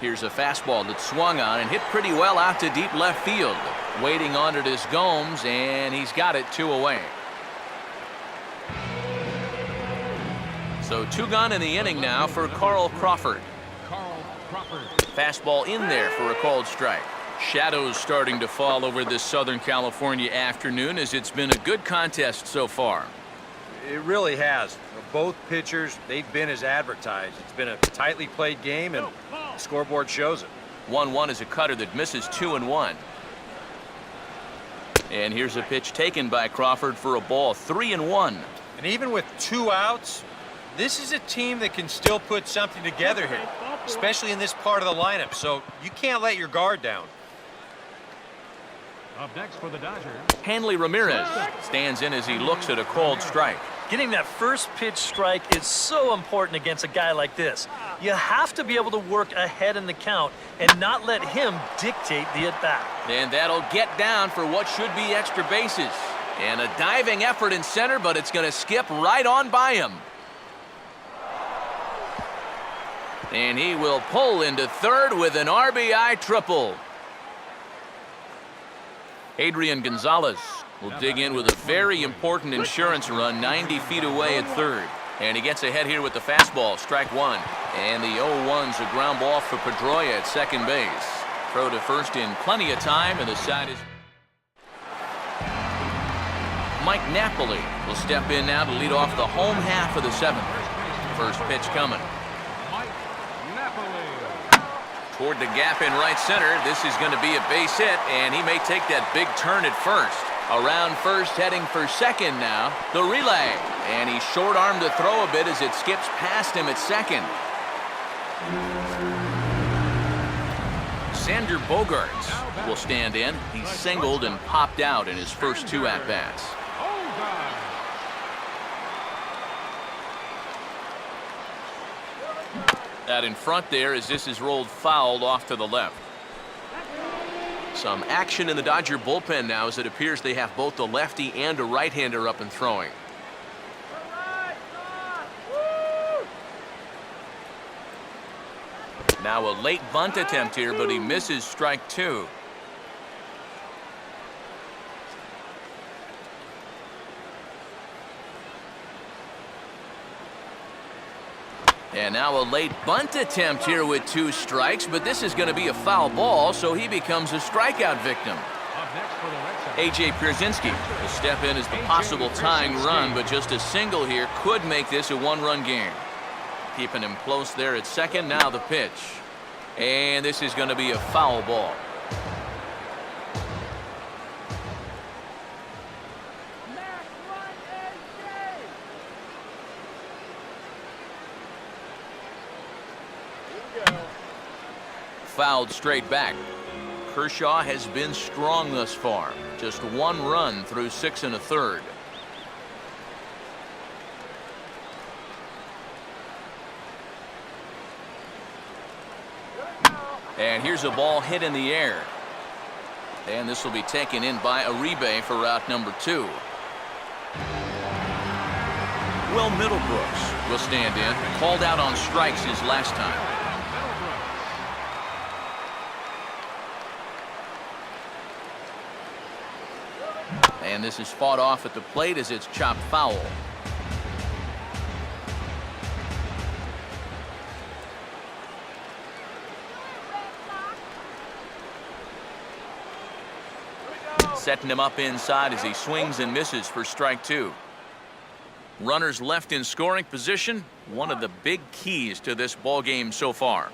Here's a fastball that swung on and hit pretty well out to deep left field. Waiting on it is Gomes, and he's got it 2 away. So 2 gone in the inning now for Carl Crawford. Fastball in there for a called strike. Shadows starting to fall over this Southern California afternoon as it's been a good contest so far. It really has. Both pitchers, they've been as advertised. It's been a tightly played game, and the scoreboard shows it. 1-1 is a cutter that misses 2-1. And here's a pitch taken by Crawford for a ball, 3-1. And even with 2 outs, this is a team that can still put something together here, especially in this part of the lineup. So you can't let your guard down. Up next for the Dodgers, Hanley Ramirez stands in as he looks at a called strike. Getting that first pitch strike is so important against a guy like this. You have to be able to work ahead in the count and not let him dictate the at-bat. And that'll get down for what should be extra bases. And a diving effort in center, but it's going to skip right on by him. And he will pull into third with an RBI triple. Adrian Gonzalez will dig in with a very important insurance run 90 feet away at third. And he gets ahead here with the fastball, strike 1. And the 0-1's a ground ball for Pedroia at second base. Throw to first in plenty of time, and the side is... Mike Napoli will step in now to lead off the home half of the 7th. First pitch coming. Toward the gap in right center. This is going to be a base hit, and he may take that big turn at first. Around first, heading for second now. The relay, and he's short-armed to throw a bit as it skips past him at second. Xander Bogaerts will stand in. He's singled and popped out in his first 2 at-bats. Out in front there as this is rolled foul off to the left. Some action in the Dodger bullpen now as it appears they have both the lefty and a right-hander up and throwing. Now a late bunt attempt here, but he misses strike 2. And now a late bunt attempt here with 2 strikes, but this is going to be a foul ball, so he becomes a strikeout victim. A.J. Pierzynski will step in as the possible tying run, but just a single here could make this a 1-run game. Keeping him close there at second. Now the pitch. And this is going to be a foul ball. Fouled straight back. Kershaw has been strong thus far. Just 1 run through 6 1/3. And here's a ball hit in the air. And this will be taken in by Uribe for route number 2. Will Middlebrooks will stand in. Called out on strikes his last time. And this is fought off at the plate as it's chopped foul. Setting him up inside as he swings and misses for strike 2. Runners left in scoring position, one of the big keys to this ball game so far.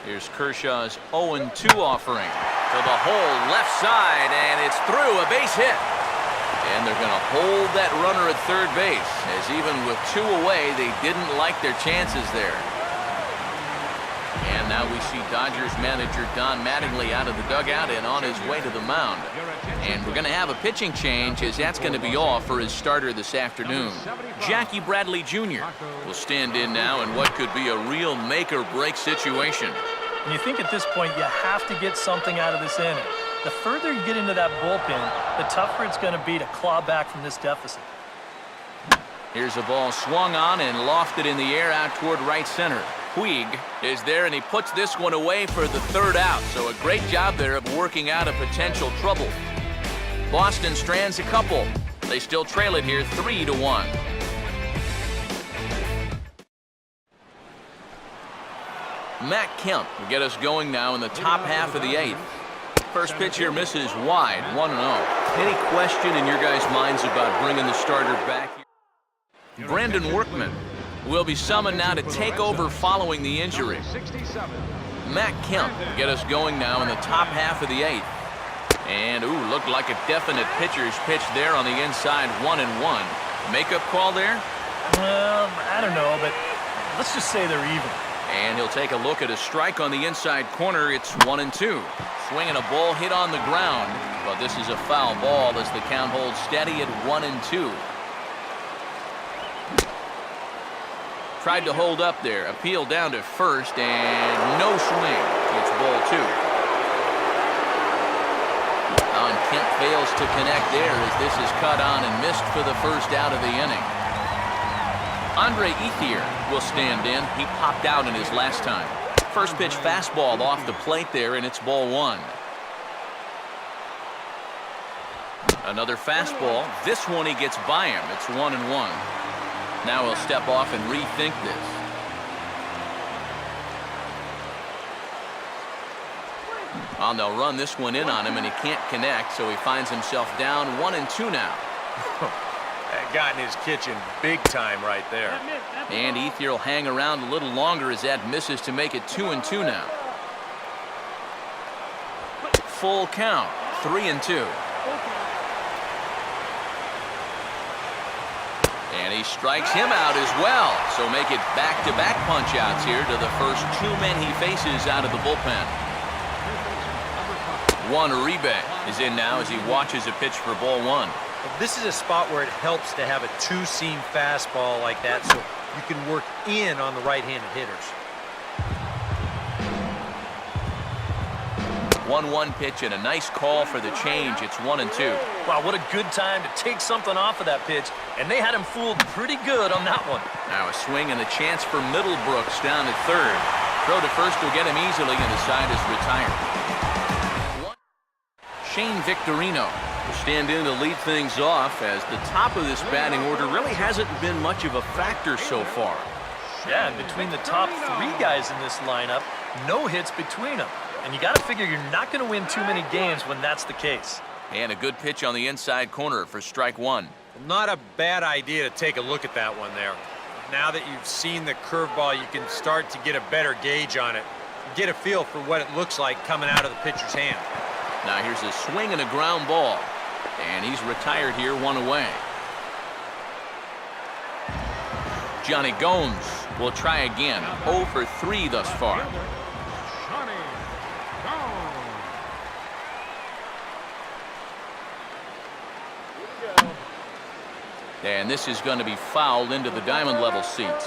Here's Kershaw's 0-2 offering to the hole left side, and it's through, a base hit. And they're going to hold that runner at third base, as even with 2 away, they didn't like their chances there. And now we see Dodgers manager Don Mattingly out of the dugout and on his way to the mound. And we're going to have a pitching change, as that's going to be all for his starter this afternoon. Jackie Bradley Jr. will stand in now in what could be a real make-or-break situation. And you think at this point you have to get something out of this inning. The further you get into that bullpen, the tougher it's going to be to claw back from this deficit. Here's a ball swung on and lofted in the air out toward right center. Puig is there, and he puts this one away for the third out. So a great job there of working out a potential trouble. Boston strands a couple. They still trail it here 3-1. Matt Kemp will get us going now in the top half of the 8th. First pitch here misses wide, 1-0. Any question in your guys' minds about bringing the starter back here? Brandon Workman will be summoned now to take over following the injury. Matt Kemp will get us going now in the top half of the 8th. And, looked like a definite pitcher's pitch there on the inside, 1-1. Makeup call there? Well, I don't know, but let's just say they're even. And he'll take a look at a strike on the inside corner. It's 1-2. Swinging a ball hit on the ground, but this is a foul ball as the count holds steady at 1-2. Tried to hold up there, appeal down to first, and no swing. It's ball 2. And Kemp fails to connect there as this is cut on and missed for the first out of the inning. Andre Ethier will stand in. He popped out in his last time. First pitch fastball off the plate there, and it's ball 1. Another fastball. This one he gets by him. It's 1-1. Now he'll step off and rethink this. They'll run this one in on him, and he can't connect, so he finds himself down 1-2 now. That got in his kitchen big time right there. And Ethier will hang around a little longer as that misses to make it 2-2 now. Full count, 3-2. And he strikes him out as well. So make it back-to-back punch-outs here to the first 2 men he faces out of the bullpen. Juan Uribe is in now as he watches a pitch for ball 1. This is a spot where it helps to have a 2-seam fastball like that so you can work in on the right-handed hitters. 1-1 pitch and a nice call for the change. It's 1-2. Wow, what a good time to take something off of that pitch, and they had him fooled pretty good on that one. Now a swing and a chance for Middlebrooks down at third. Throw to first will get him easily, and the side is retired. Shane Victorino will stand in to lead things off as the top of this batting order really hasn't been much of a factor so far. Yeah, and between the top 3 guys in this lineup, no hits between them. And you got to figure you're not going to win too many games when that's the case. And a good pitch on the inside corner for strike 1. Not a bad idea to take a look at that one there. Now that you've seen the curveball, you can start to get a better gauge on it. Get a feel for what it looks like coming out of the pitcher's hand. Now here's a swing and a ground ball. And he's retired here, 1 away. Johnny Gomes will try again. 0 for 3 thus far. And this is going to be fouled into the diamond level seats.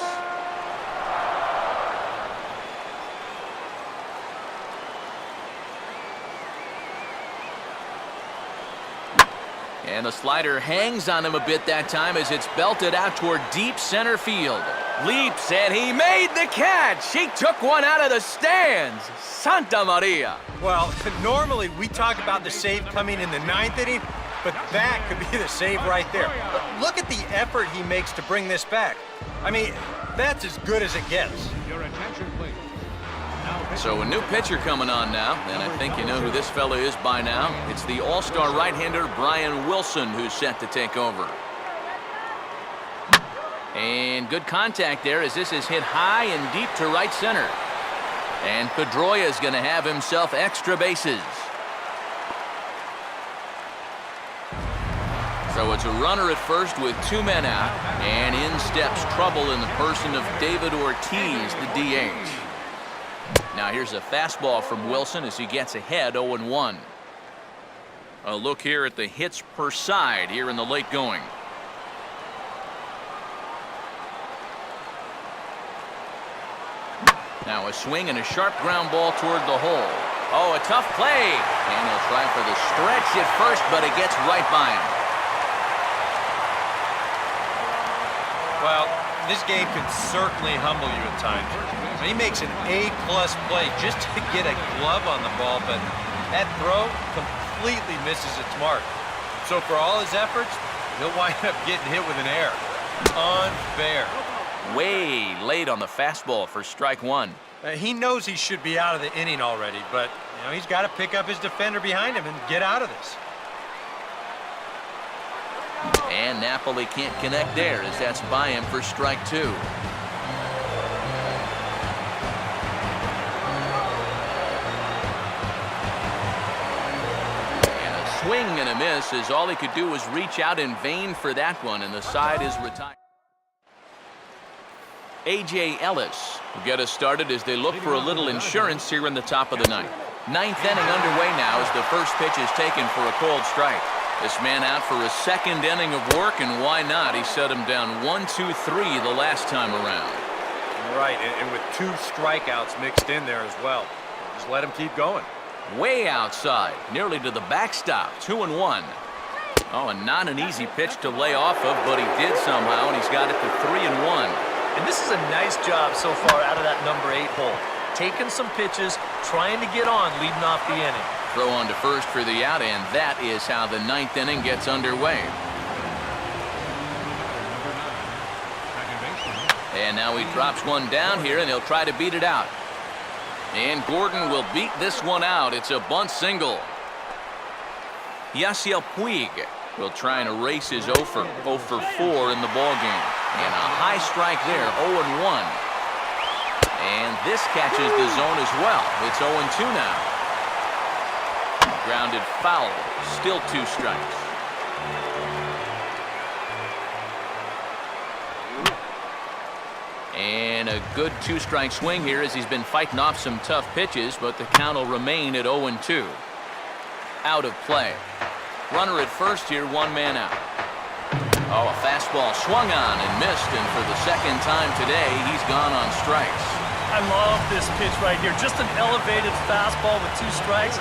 And the slider hangs on him a bit that time as it's belted out toward deep center field. Leaps, and he made the catch. He took one out of the stands. Santa Maria. Well, normally we talk about the save coming in the 9th inning, but that could be the save right there. Look at the effort he makes to bring this back. I mean, that's as good as it gets. Your attention, please. So a new pitcher coming on now, and I think you know who this fella is by now. It's the all-star right-hander Brian Wilson who's set to take over. And good contact there as this is hit high and deep to right center. And Pedroia is going to have himself extra bases. So it's a runner at first with 2 men out, and in steps trouble in the person of David Ortiz, the DH. Now here's a fastball from Wilson as he gets ahead 0-1. A look here at the hits per side here in the late going. Now a swing and a sharp ground ball toward the hole. Oh, a tough play. And he'll try for the stretch at first, but it gets right by him. this game can certainly humble you at times. He makes an A-plus play just to get a glove on the ball, but that throw completely misses its mark. So for all his efforts, he'll wind up getting hit with an error. Unfair. Way late on the fastball for strike one. He knows he should be out of the inning already, but he's got to pick up his defender behind him and get out of this. And Napoli can't connect there as that's by him for strike two. Swing and a miss as all he could do was reach out in vain for that one, and the side is retired. A.J. Ellis will get us started as they look for a little insurance here in the top of the ninth. Ninth inning underway now as the first pitch is taken for a cold strike. This man out for a second inning of work, and why not? He set him down 1-2-3 the last time around. Right, and with 2 strikeouts mixed in there as well. Just let him keep going. Way outside, nearly to the backstop, 2-1. Oh, and not an easy pitch to lay off of, but he did somehow, and he's got it to 3-1. And this is a nice job so far out of that number 8 hole. Taking some pitches, trying to get on, leading off the inning. Throw on to first for the out, and that is how the ninth inning gets underway. And now he drops one down here, and he'll try to beat it out. And Gordon will beat this one out. It's a bunt single. Yasiel Puig will try and erase his 0 for 4 in the ballgame. And a high strike there, 0-1. And this catches the zone as well. It's 0-2 now. Grounded foul, still 2 strikes. And a good 2-strike swing here as he's been fighting off some tough pitches, but the count will remain at 0-2. Out of play. Runner at first here, 1 man out. Oh, a fastball swung on and missed, and for the second time today, he's gone on strikes. I love this pitch right here. Just an elevated fastball with 2 strikes.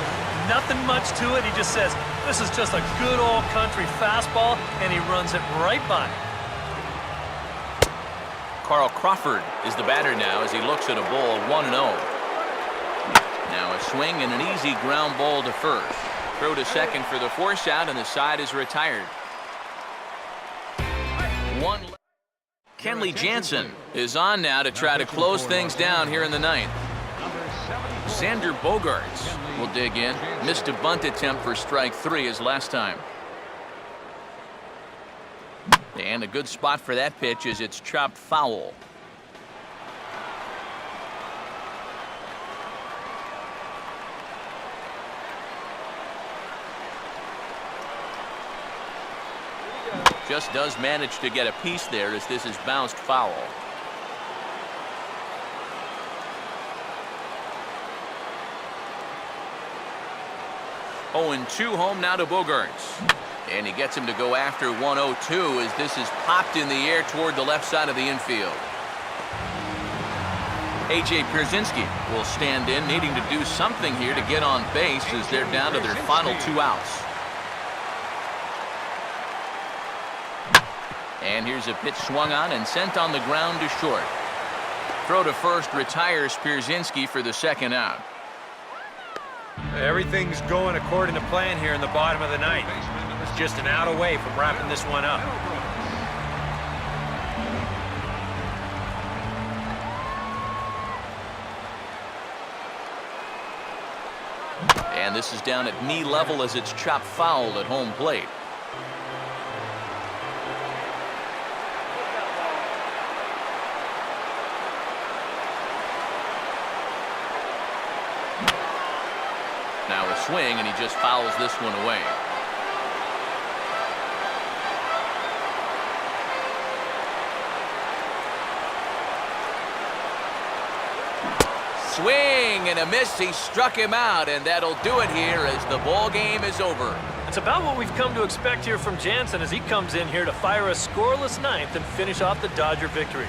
Nothing much to it. He just says, this is just a good old country fastball, and he runs it right by. Carl Crawford is the batter now as he looks at a ball 1-0. Now a swing and an easy ground ball to first. Throw to second for the force out, and the side is retired. Kenley Jansen is on now to try to close things down here in the ninth. Xander Bogaerts will dig in. Missed a bunt attempt for strike 3 as last time. And a good spot for that pitch is it's chopped foul. Just does manage to get a piece there as this is bounced foul. Oh, and 2 home now to Bogaerts. And he gets him to go after 1-0-2 as this is popped in the air toward the left side of the infield. A.J. Pierzynski will stand in, needing to do something here to get on base as they're down to their final 2 outs. And here's a pitch swung on and sent on the ground to short. Throw to first retires Pierzynski for the second out. Everything's going according to plan here in the bottom of the ninth. It's just an out away from wrapping this one up. And this is down at knee level as it's chopped foul at home plate. Now a swing, and he just fouls this one away. Swing and a miss. He struck him out, and that'll do it here as the ball game is over. It's about what we've come to expect here from Jansen as he comes in here to fire a scoreless ninth and finish off the Dodger victory.